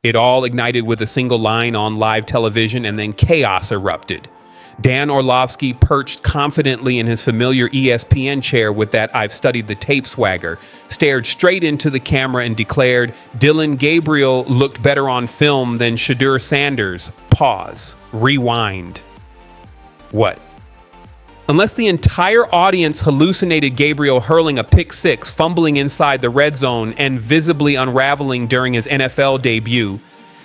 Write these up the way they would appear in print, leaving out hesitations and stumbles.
It all ignited with a single line on live television, and then chaos erupted. Dan Orlovsky perched confidently in his familiar ESPN chair with that "I've studied the tape" swagger, stared straight into the camera and declared, "Dillon Gabriel looked better on film than Shedeur Sanders." Pause. Rewind. What? Unless the entire audience hallucinated Gabriel hurling a pick six, fumbling inside the red zone, and visibly unraveling during his NFL debut,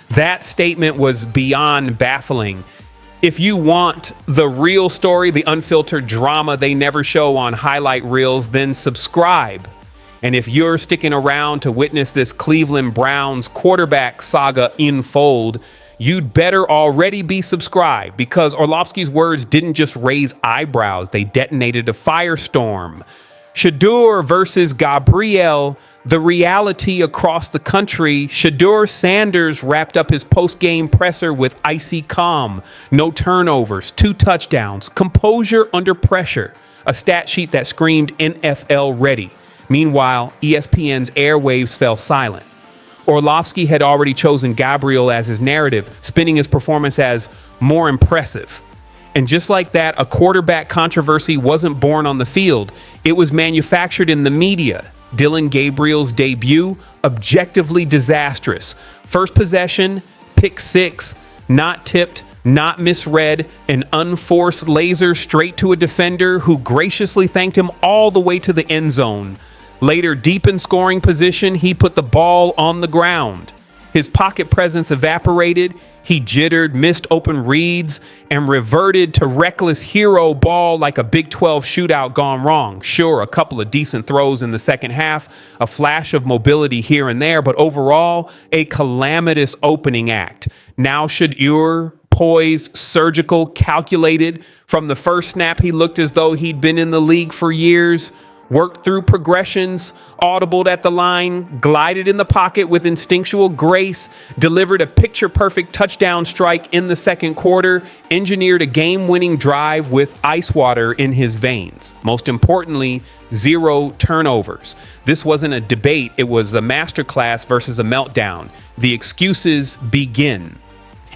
that statement was beyond baffling. If you want the real story, the unfiltered drama they never show on highlight reels, then subscribe. And if you're sticking around to witness this Cleveland Browns quarterback saga unfold, you'd better already be subscribed, because Orlovsky's words didn't just raise eyebrows, they detonated a firestorm. Shedeur versus Gabriel, the reality across the country. Shedeur Sanders wrapped up his post-game presser with icy calm. No turnovers, 2 touchdowns, composure under pressure, a stat sheet that screamed NFL ready. Meanwhile, ESPN's airwaves fell silent. Orlovsky had already chosen Gabriel as his narrative, spinning his performance as more impressive. And just like that, a quarterback controversy wasn't born on the field. It was manufactured in the media. Dillon Gabriel's debut, objectively disastrous. First possession, pick six, not tipped, not misread, an unforced laser straight to a defender who graciously thanked him all the way to the end zone. Later, deep in scoring position, he put the ball on the ground. His pocket presence evaporated. He jittered, missed open reads, and reverted to reckless hero ball like a Big 12 shootout gone wrong. Sure, a couple of decent throws in the second half, a flash of mobility here and there, but overall, a calamitous opening act. Now Shedeur, poised, surgical, calculated. From the first snap, he looked as though he'd been in the league for years. Worked through progressions, audibled at the line, glided in the pocket with instinctual grace, delivered a picture-perfect touchdown strike in the second quarter, engineered a game-winning drive with ice water in his veins. Most importantly, 0 turnovers. This wasn't a debate, it was a masterclass versus a meltdown. The excuses begin.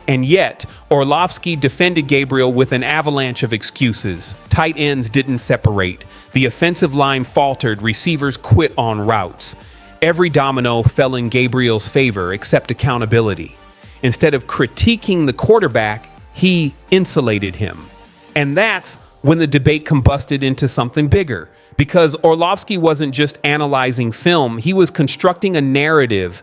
And yet, Orlovsky defended Gabriel with an avalanche of excuses. Tight ends didn't separate. The offensive line faltered. Receivers quit on routes. Every domino fell in Gabriel's favor except accountability. Instead of critiquing the quarterback, he insulated him. And that's when the debate combusted into something bigger. Because Orlovsky wasn't just analyzing film, he was constructing a narrative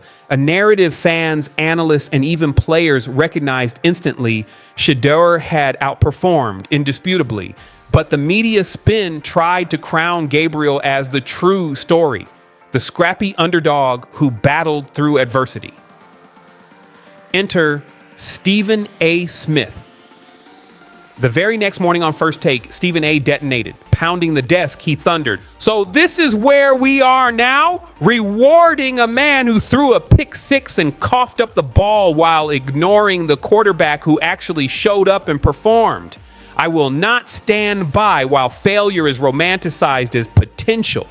fans, analysts, and even players recognized instantly. Shedeur had outperformed, indisputably, but the media spin tried to crown Gabriel as the true story, the scrappy underdog who battled through adversity. Enter Stephen A. Smith. The very next morning on First Take, Stephen A. detonated. Pounding the desk, he thundered, "So this is where we are now? Rewarding a man who threw a pick six and coughed up the ball while ignoring the quarterback who actually showed up and performed. I will not stand by while failure is romanticized as potential,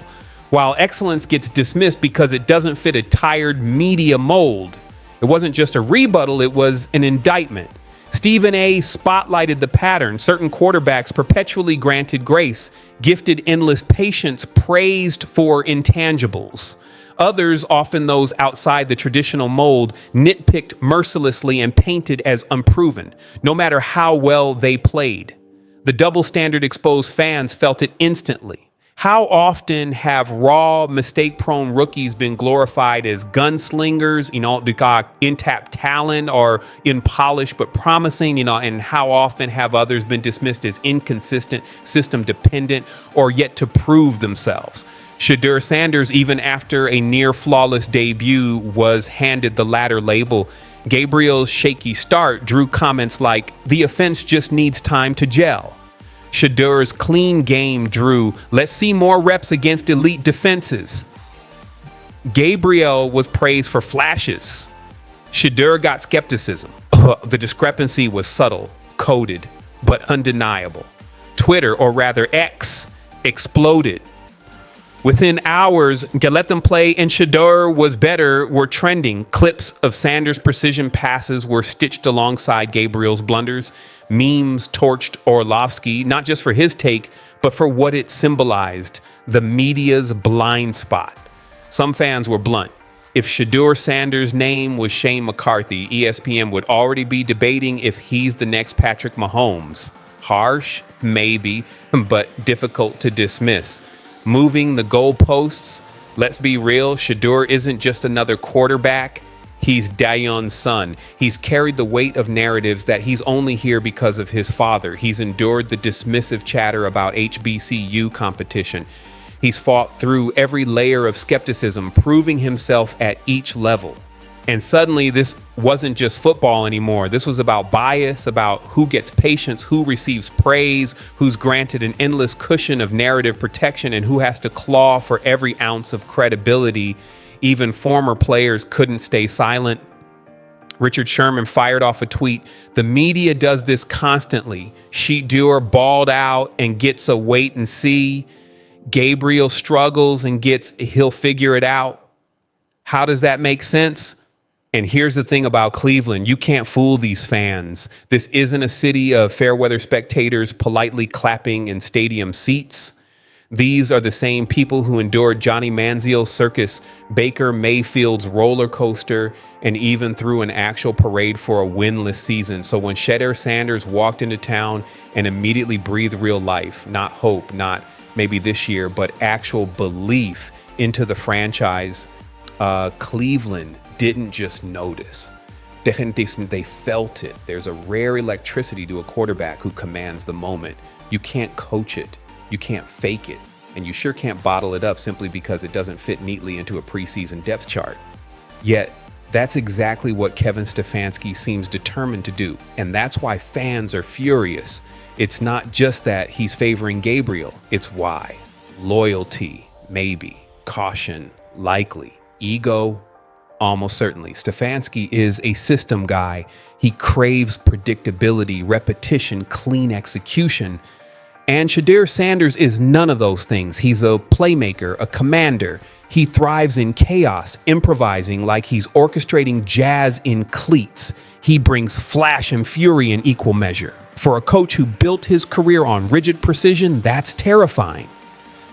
while excellence gets dismissed because it doesn't fit a tired media mold." It wasn't just a rebuttal, it was an indictment. Stephen A. spotlighted the pattern. Certain quarterbacks perpetually granted grace, gifted endless patience, praised for intangibles. Others, often those outside the traditional mold, nitpicked mercilessly and painted as unproven, no matter how well they played. The double standard exposed fans felt it instantly. How often have raw, mistake-prone rookies been glorified as gunslingers, untapped talent or unpolished but promising, and how often have others been dismissed as inconsistent, system-dependent, or yet to prove themselves? Shedeur Sanders, even after a near-flawless debut, was handed the latter label. Gabriel's shaky start drew comments like, "The offense just needs time to gel." Shedeur's clean game drew, "Let's see more reps against elite defenses." Gabriel was praised for flashes. Shedeur got skepticism. The discrepancy was subtle, coded, but undeniable. Twitter, or rather X, exploded. Within hours, let them play and Shedeur was better were trending. Clips of Sanders' precision passes were stitched alongside Gabriel's blunders. Memes torched Orlovsky, not just for his take, but for what it symbolized, the media's blind spot. Some fans were blunt. If Shedeur Sanders' name was Shane McCarthy, ESPN would already be debating if he's the next Patrick Mahomes. Harsh, maybe, but difficult to dismiss. Moving the goalposts, let's be real, Shedeur isn't just another quarterback. He's Dayon's son. He's carried the weight of narratives that he's only here because of his father. He's endured the dismissive chatter about HBCU competition. He's fought through every layer of skepticism, proving himself at each level. And suddenly this wasn't just football anymore. This was about bias, about who gets patience, who receives praise, who's granted an endless cushion of narrative protection, and who has to claw for every ounce of credibility. Even former players couldn't stay silent. Richard Sherman fired off a tweet. The media does this constantly. Shedeur balled out and gets a wait and see. Gabriel struggles and gets he'll figure it out. How does that make sense? And here's the thing about Cleveland. You can't fool these fans. This isn't a city of fair weather spectators politely clapping in stadium seats. These are the same people who endured Johnny Manziel's circus, Baker Mayfield's roller coaster, and even threw an actual parade for a winless season. So when Shedeur Sanders walked into town and immediately breathed real life, not hope, not maybe this year, but actual belief into the franchise, Cleveland didn't just notice. They felt it. There's a rare electricity to a quarterback who commands the moment. You can't coach it. You can't fake it. And you sure can't bottle it up simply because it doesn't fit neatly into a preseason depth chart. Yet, that's exactly what Kevin Stefanski seems determined to do. And that's why fans are furious. It's not just that he's favoring Gabriel. It's why. Loyalty, maybe. Caution, likely. Ego, almost certainly. Stefanski is a system guy. He craves predictability, repetition, clean execution. And Shedeur Sanders is none of those things. He's a playmaker, a commander. He thrives in chaos, improvising like he's orchestrating jazz in cleats. He brings flash and fury in equal measure. For a coach who built his career on rigid precision, that's terrifying.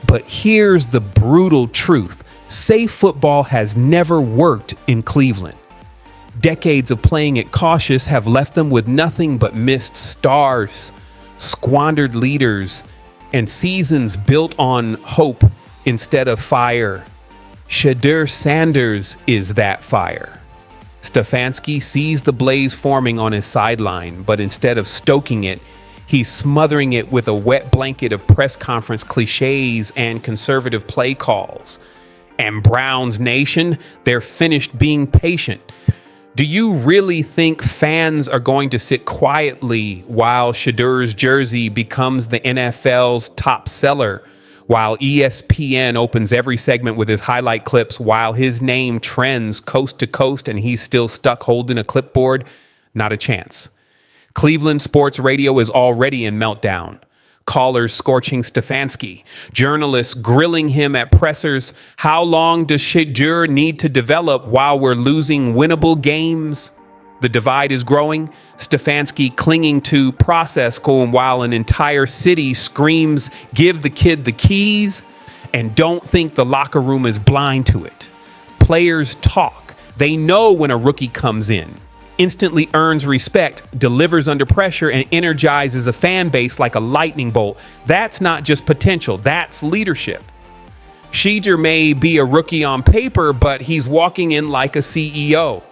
But here's the brutal truth. Safe football has never worked in Cleveland. Decades of playing it cautious have left them with nothing but missed stars, squandered leaders, and seasons built on hope instead of fire. Shedeur Sanders is that fire. Stefanski sees the blaze forming on his sideline, but instead of stoking it, he's smothering it with a wet blanket of press conference cliches and conservative play calls. And Browns Nation, they're finished being patient. Do you really think fans are going to sit quietly while Shedeur's jersey becomes the NFL's top seller, while ESPN opens every segment with his highlight clips, while his name trends coast to coast and he's still stuck holding a clipboard? Not a chance. Cleveland sports radio is already in meltdown. Callers scorching Stefanski, journalists grilling him at pressers. How long does Shedeur need to develop while we're losing winnable games? The divide is growing. Stefanski clinging to process while an entire city screams, give the kid the keys, and don't think the locker room is blind to it. Players talk. They know when a rookie comes in, instantly earns respect, delivers under pressure, and energizes a fan base like a lightning bolt. That's not just potential, that's leadership. Shedeur may be a rookie on paper, but he's walking in like a CEO.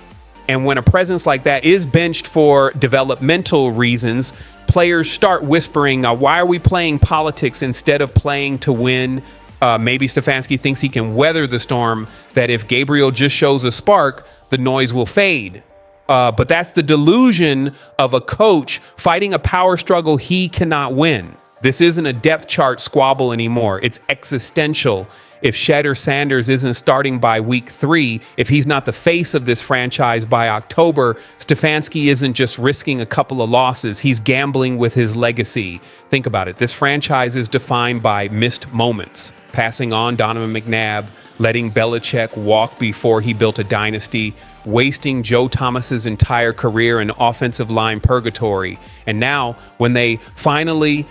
And when a presence like that is benched for developmental reasons, players start whispering, why are we playing politics instead of playing to win? Maybe Stefanski thinks he can weather the storm, that if Gabriel just shows a spark, the noise will fade. But that's the delusion of a coach fighting a power struggle he cannot win. This isn't a depth chart squabble anymore. It's existential. If Shedeur Sanders isn't starting by week 3, if he's not the face of this franchise by October, Stefanski isn't just risking a couple of losses. He's gambling with his legacy. Think about it. This franchise is defined by missed moments. passing on Donovan McNabb, letting Belichick walk before he built a dynasty, wasting Joe Thomas's entire career in offensive line purgatory. And now, when they finally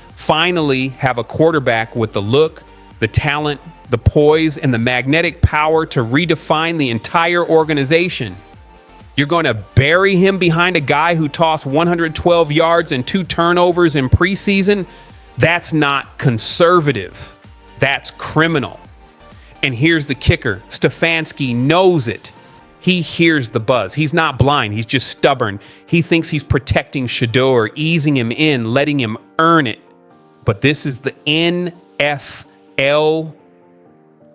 have a quarterback with the look, the talent, the poise, and the magnetic power to redefine the entire organization, you're going to bury him behind a guy who tossed 112 yards and 2 turnovers in preseason? That's not conservative. That's criminal. And here's the kicker. Stefanski knows it. He hears the buzz. He's not blind. He's just stubborn. He thinks he's protecting Shedeur, easing him in, letting him earn it. But this is the NFL.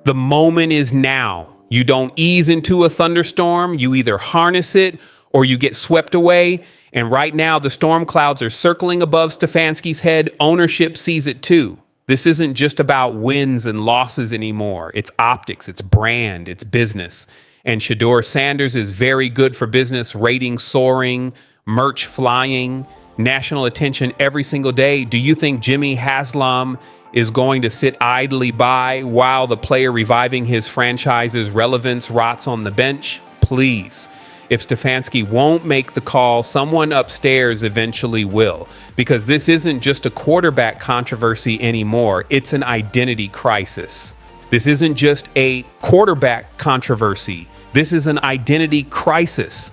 The moment is now. You don't ease into a thunderstorm. You either harness it or you get swept away. And right now, the storm clouds are circling above Stefanski's head. Ownership sees it too. This isn't just about wins and losses anymore. It's optics, it's brand, it's business. And Shedeur Sanders is very good for business, ratings soaring, merch flying, national attention every single day. Do you think Jimmy Haslam is going to sit idly by while the player reviving his franchise's relevance rots on the bench? Please. If Stefanski won't make the call, someone upstairs eventually will. Because this isn't just a quarterback controversy anymore. It's an identity crisis. This isn't just a quarterback controversy. This is an identity crisis.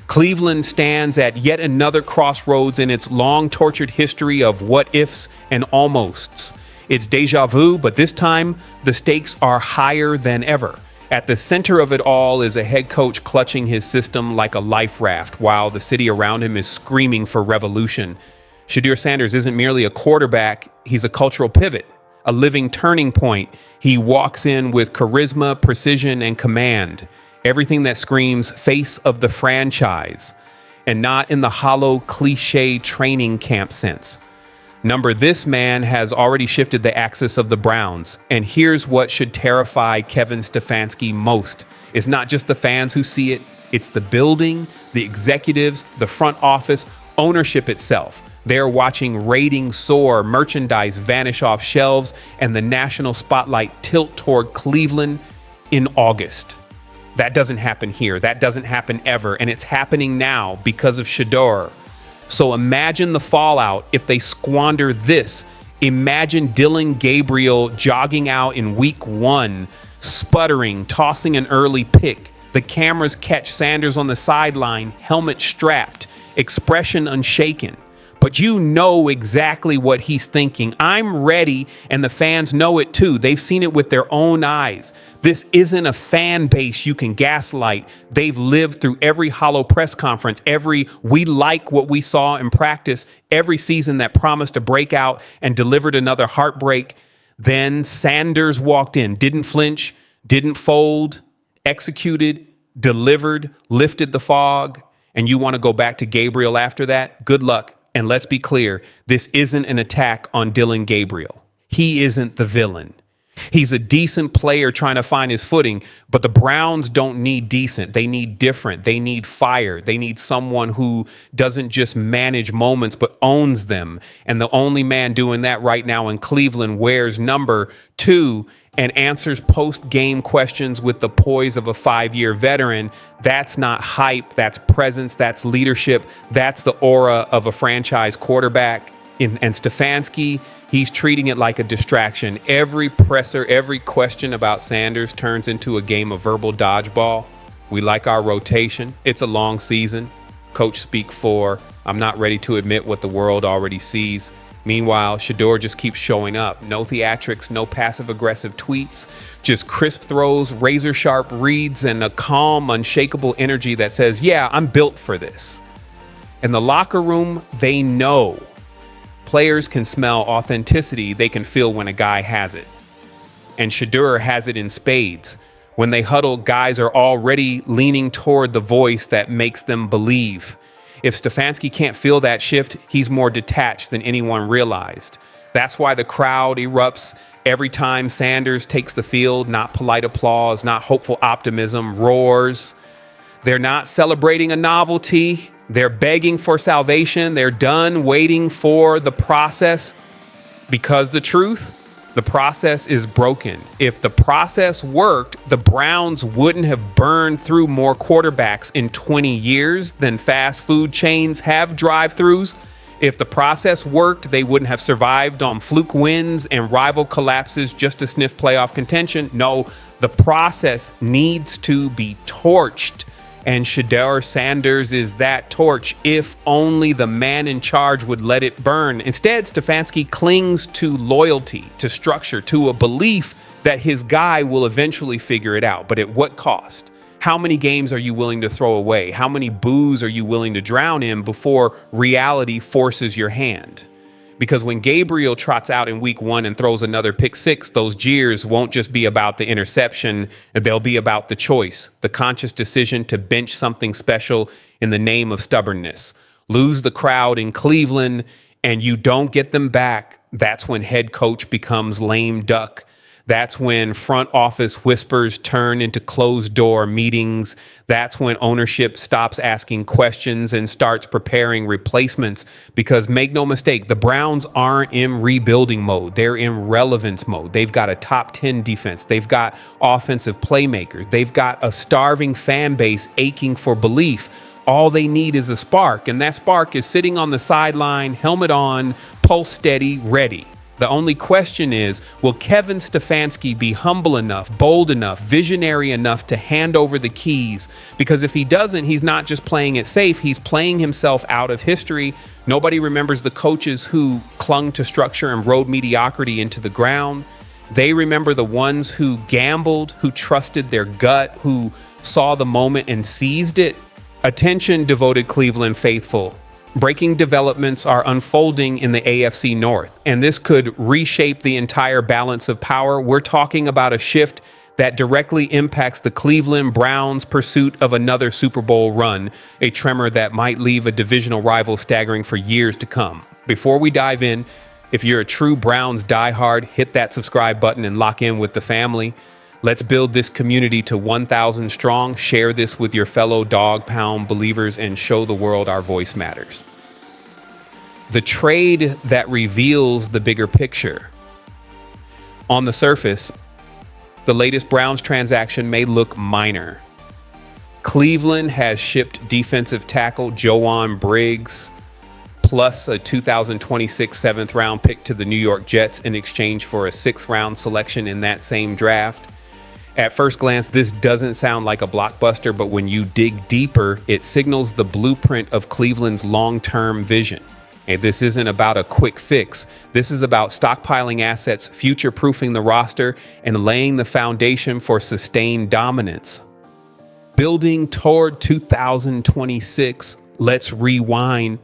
Cleveland stands at yet another crossroads in its long tortured history of what ifs and almosts. It's deja vu, but this time the stakes are higher than ever. At the center of it all is a head coach clutching his system like a life raft while the city around him is screaming for revolution. Shedeur Sanders isn't merely a quarterback, he's a cultural pivot, a living turning point. He walks in with charisma, precision, and command. Everything that screams face of the franchise, and not in the hollow cliche training camp sense. This man has already shifted the axis of the Browns. And here's what should terrify Kevin Stefanski most. It's not just the fans who see it. It's the building, the executives, the front office, ownership itself. They're watching ratings soar, merchandise vanish off shelves, and the national spotlight tilt toward Cleveland in August. That doesn't happen here. That doesn't happen ever. And it's happening now because of Shedeur. So imagine the fallout if they squander this. Imagine Dillon Gabriel jogging out in week 1, sputtering, tossing an early pick. The cameras catch Sanders on the sideline, helmet strapped, expression unshaken. But you know exactly what he's thinking. I'm ready, and the fans know it too. They've seen it with their own eyes. This isn't a fan base you can gaslight. They've lived through every hollow press conference, every we like what we saw in practice, every season that promised a breakout and delivered another heartbreak. Then Sanders walked in, didn't flinch, didn't fold, executed, delivered, lifted the fog. And you want to go back to Gabriel after that? Good luck. And let's be clear, this isn't an attack on Dillon Gabriel. He isn't the villain. He's a decent player trying to find his footing, but the Browns don't need decent. They need different. They need fire. They need someone who doesn't just manage moments, but owns them. And the only man doing that right now in Cleveland wears number 2 and answers post-game questions with the poise of a 5-year veteran. That's not hype. That's presence. That's leadership. That's the aura of a franchise quarterback. And Stefanski, he's treating it like a distraction. Every presser, every question about Sanders turns into a game of verbal dodgeball. We like our rotation. It's a long season. Coach speak for. I'm not ready to admit what the world already sees. Meanwhile, Shedeur just keeps showing up. No theatrics, no passive-aggressive tweets, just crisp throws, razor-sharp reads, and a calm, unshakable energy that says, yeah, I'm built for this. In the locker room, they know. Players can smell authenticity. They can feel when a guy has it. And Shedeur has it in spades. When they huddle, guys are already leaning toward the voice that makes them believe. If Stefanski can't feel that shift, he's more detached than anyone realized. That's why the crowd erupts every time Sanders takes the field. Not polite applause, not hopeful optimism, roars. They're not celebrating a novelty. They're begging for salvation. They're done waiting for the process. Because the The process is broken. If the process worked, the Browns wouldn't have burned through more quarterbacks in 20 years than fast food chains have drive-thrus. If the process worked, they wouldn't have survived on fluke wins and rival collapses just to sniff playoff contention. No, the process needs to be torched. And Shedeur Sanders is that torch, if only the man in charge would let it burn. Instead, Stefanski clings to loyalty, to structure, to a belief that his guy will eventually figure it out. But at what cost? How many games are you willing to throw away? How many boos are you willing to drown in before reality forces your hand? Because when Gabriel trots out in week 1 and throws another pick 6, those jeers won't just be about the interception. They'll be about the choice, the conscious decision to bench something special in the name of stubbornness. Lose the crowd in Cleveland and you don't get them back. That's when head coach becomes lame duck. That's when front office whispers turn into closed door meetings. That's when ownership stops asking questions and starts preparing replacements. Because make no mistake, the Browns aren't in rebuilding mode. They're in relevance mode. They've got a top 10 defense. They've got offensive playmakers. They've got a starving fan base aching for belief. All they need is a spark, and that spark is sitting on the sideline, helmet on, pulse steady, ready. The only question is, will Kevin Stefanski be humble enough, bold enough, visionary enough to hand over the keys? Because if he doesn't, he's not just playing it safe, he's playing himself out of history. Nobody remembers the coaches who clung to structure and rode mediocrity into the ground. They remember the ones who gambled, who trusted their gut, who saw the moment and seized it. Attention, devoted Cleveland faithful. Breaking developments are unfolding in the AFC North, and this could reshape the entire balance of power. We're talking about a shift that directly impacts the Cleveland Browns' pursuit of another Super Bowl run, a tremor that might leave a divisional rival staggering for years to come. Before we dive in, if you're a true Browns diehard, hit that subscribe button and lock in with the family. Let's build this community to 1,000 strong. Share this with your fellow dog pound believers and show the world our voice matters. The trade that reveals the bigger picture. On the surface, the latest Browns transaction may look minor. Cleveland has shipped defensive tackle Joan Briggs plus a 2026 seventh round pick to the New York Jets in exchange for a 6th round selection in that same draft. At first glance, this doesn't sound like a blockbuster, but when you dig deeper, it signals the blueprint of Cleveland's long-term vision. And this isn't about a quick fix. This is about stockpiling assets, future-proofing the roster, and laying the foundation for sustained dominance. Building toward 2026, let's rewind.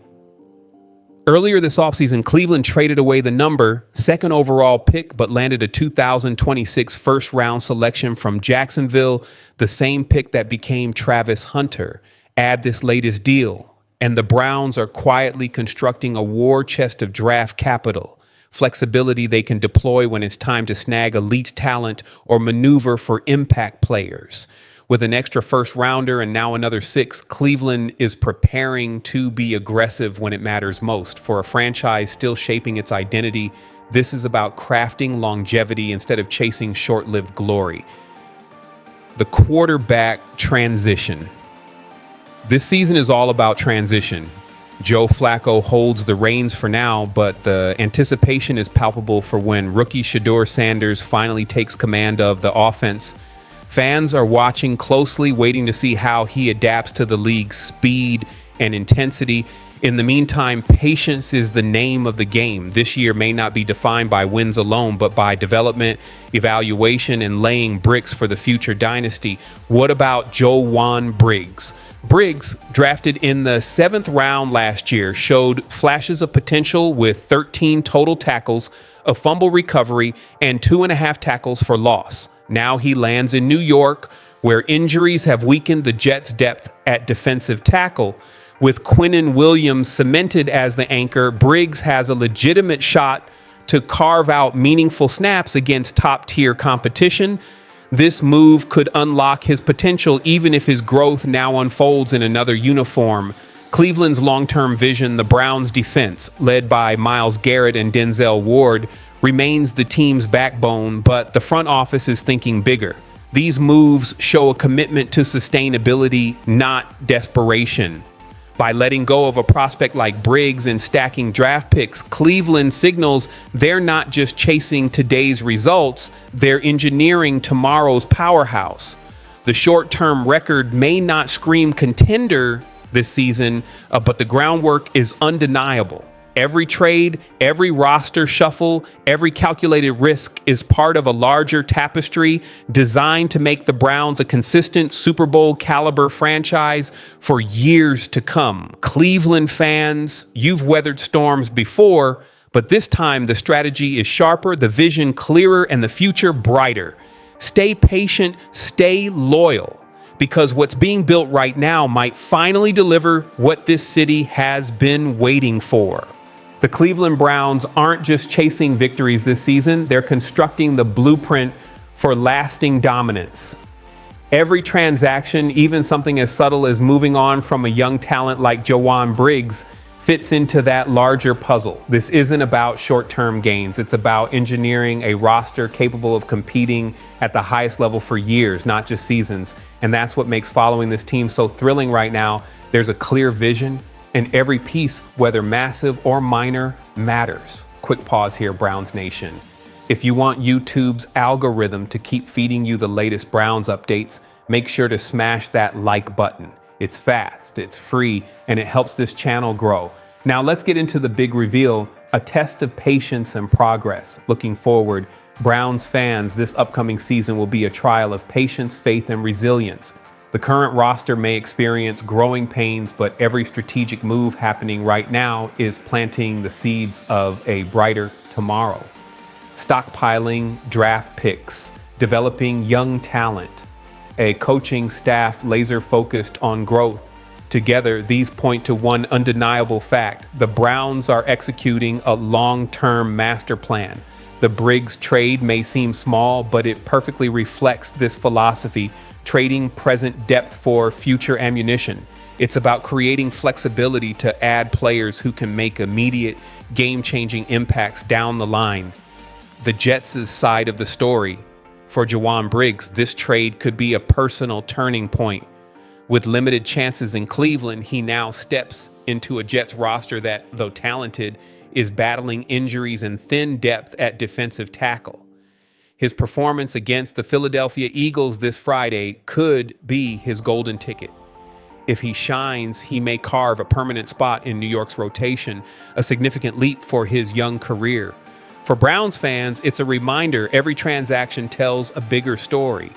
Earlier this offseason, Cleveland traded away the second overall pick, but landed a 2026 first-round selection from Jacksonville, the same pick that became Travis Hunter. Add this latest deal, and the Browns are quietly constructing a war chest of draft capital, flexibility they can deploy when it's time to snag elite talent or maneuver for impact players. With an extra first rounder and now another 6, Cleveland is preparing to be aggressive when it matters most. For a franchise still shaping its identity, this is about crafting longevity instead of chasing short-lived glory. The quarterback transition. This season is all about transition. Joe Flacco holds the reins for now, but the anticipation is palpable for when rookie Shedeur Sanders finally takes command of the offense. Fans are watching closely, waiting to see how he adapts to the league's speed and intensity. In the meantime, patience is the name of the game. This year may not be defined by wins alone, but by development, evaluation, and laying bricks for the future dynasty. What about Joan Briggs? Briggs, drafted in the 7th round last year, showed flashes of potential with 13 total tackles, a fumble recovery, and 2.5 tackles for loss. Now he lands in New York, where injuries have weakened the Jets' depth at defensive tackle. With Quinnen Williams cemented as the anchor, Briggs has a legitimate shot to carve out meaningful snaps against top-tier competition. This move could unlock his potential even if his growth now unfolds in another uniform. Cleveland's long-term vision, the Browns' defense, led by Myles Garrett and Denzel Ward, remains the team's backbone, but the front office is thinking bigger. These moves show a commitment to sustainability, not desperation. By letting go of a prospect like Briggs and stacking draft picks, Cleveland signals they're not just chasing today's results, they're engineering tomorrow's powerhouse. The short-term record may not scream contender this season, but the groundwork is undeniable. Every trade, every roster shuffle, every calculated risk is part of a larger tapestry designed to make the Browns a consistent Super Bowl caliber franchise for years to come. Cleveland fans, you've weathered storms before, but this time the strategy is sharper, the vision clearer, and the future brighter. Stay patient, stay loyal, because what's being built right now might finally deliver what this city has been waiting for. The Cleveland Browns aren't just chasing victories this season, they're constructing the blueprint for lasting dominance. Every transaction, even something as subtle as moving on from a young talent like Jawan Briggs, fits into that larger puzzle. This isn't about short-term gains. It's about engineering a roster capable of competing at the highest level for years, not just seasons. And that's what makes following this team so thrilling right now. There's a clear vision, and every piece, whether massive or minor, matters. Quick pause here, Browns Nation. If you want YouTube's algorithm to keep feeding you the latest Browns updates, make sure to smash that like button. It's fast, it's free, and it helps this channel grow. Now let's get into the big reveal, a test of patience and progress. Looking forward, Browns fans, this upcoming season will be a trial of patience, faith, and resilience. The current roster may experience growing pains, but every strategic move happening right now is planting the seeds of a brighter tomorrow. Stockpiling draft picks, developing young talent, a coaching staff laser focused on growth. Together, these point to one undeniable fact. The Browns are executing a long-term master plan. The Briggs trade may seem small, but it perfectly reflects this philosophy, trading present depth for future ammunition. It's about creating flexibility to add players who can make immediate, game-changing impacts down the line. The Jets' side of the story. For Jawan Briggs, this trade could be a personal turning point. With limited chances in Cleveland, he now steps into a Jets roster that, though talented, is battling injuries and thin depth at defensive tackle. His performance against the Philadelphia Eagles this Friday could be his golden ticket. If he shines, he may carve a permanent spot in New York's rotation, a significant leap for his young career. For Browns fans, it's a reminder every transaction tells a bigger story.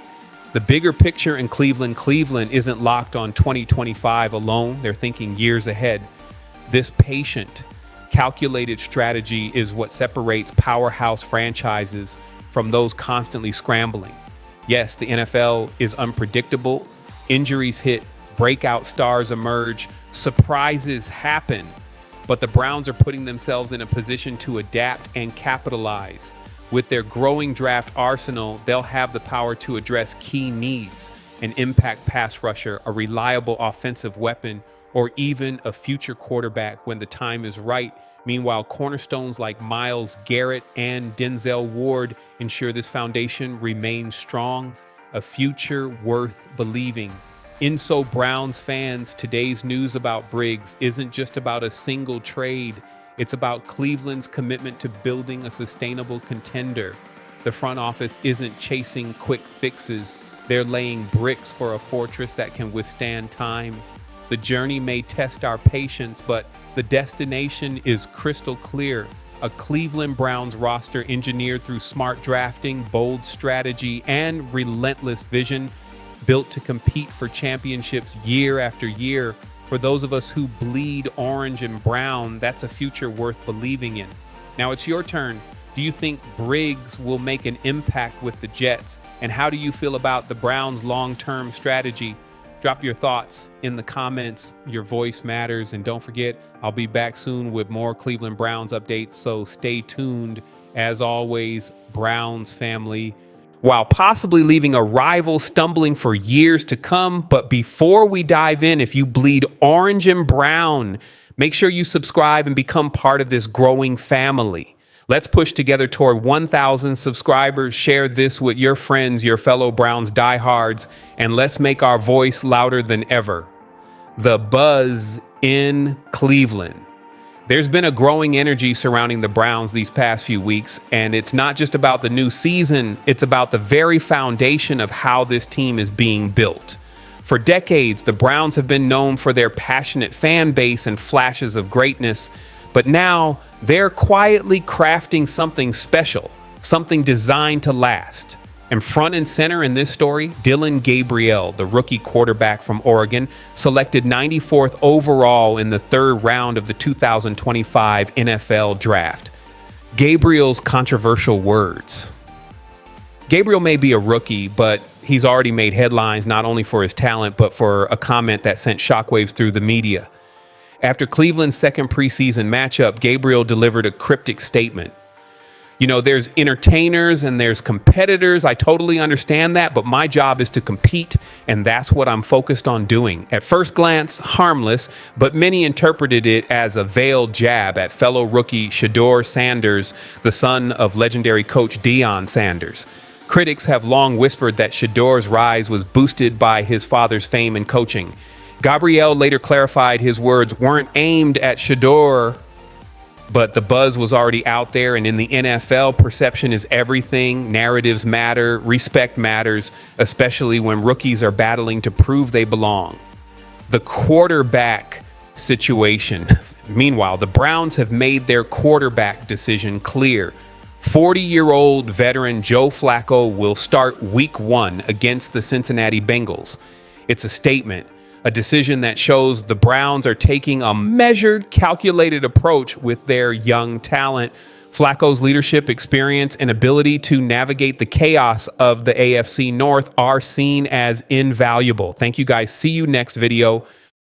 The bigger picture in Cleveland isn't locked on 2025 alone. They're thinking years ahead. This patient, calculated strategy is what separates powerhouse franchises from those constantly scrambling. Yes, the NFL is unpredictable. Injuries hit, breakout stars emerge, surprises happen. But the Browns are putting themselves in a position to adapt and capitalize. With their growing draft arsenal, they'll have the power to address key needs, an impact pass rusher, a reliable offensive weapon, or even a future quarterback when the time is right. Meanwhile, cornerstones like Myles Garrett and Denzel Ward ensure this foundation remains strong, a future worth believing. In so, Browns fans, today's news about Briggs isn't just about a single trade. It's about Cleveland's commitment to building a sustainable contender. The front office isn't chasing quick fixes. They're laying bricks for a fortress that can withstand time. The journey may test our patience, but the destination is crystal clear. A Cleveland Browns roster engineered through smart drafting, bold strategy, and relentless vision, built to compete for championships year after year. For those of us who bleed orange and brown, that's a future worth believing in. Now it's your turn. Do you think Briggs will make an impact with the Jets? And how do you feel about the Browns' long-term strategy? Drop your thoughts in the comments. Your voice matters. And don't forget, I'll be back soon with more Cleveland Browns updates, so stay tuned. As always, Browns family, while possibly leaving a rival stumbling for years to come. But before we dive in, if you bleed orange and brown, make sure you subscribe and become part of this growing family. Let's push together toward 1,000 subscribers. Share this with your friends, your fellow Browns diehards, and let's make our voice louder than ever. The buzz in Cleveland. There's been a growing energy surrounding the Browns these past few weeks, and it's not just about the new season, it's about the very foundation of how this team is being built. For decades, the Browns have been known for their passionate fan base and flashes of greatness, but now they're quietly crafting something special, something designed to last. And front and center in this story, Dillon Gabriel, the rookie quarterback from Oregon, selected 94th overall in the third round of the 2025 NFL Draft. Gabriel's controversial words. Gabriel may be a rookie, but he's already made headlines not only for his talent, but for a comment that sent shockwaves through the media. After Cleveland's second preseason matchup, Gabriel delivered a cryptic statement. You know, there's entertainers and there's competitors. I totally understand that, but my job is to compete, and that's what I'm focused on doing. At first glance, harmless, but many interpreted it as a veiled jab at fellow rookie Shedeur Sanders, the son of legendary coach Deion Sanders. Critics have long whispered that Shedeur's rise was boosted by his father's fame and coaching. Gabriel later clarified his words weren't aimed at Shedeur, but the buzz was already out there, and in the NFL, perception is everything. Narratives matter, respect matters, especially when rookies are battling to prove they belong. The quarterback situation. Meanwhile, the Browns have made their quarterback decision clear. 40-year-old veteran Joe Flacco will start Week 1 against the Cincinnati Bengals. It's a statement. A decision that shows the Browns are taking a measured, calculated approach with their young talent. Flacco's leadership, experience, and ability to navigate the chaos of the AFC North are seen as invaluable. Thank you guys. See you next video.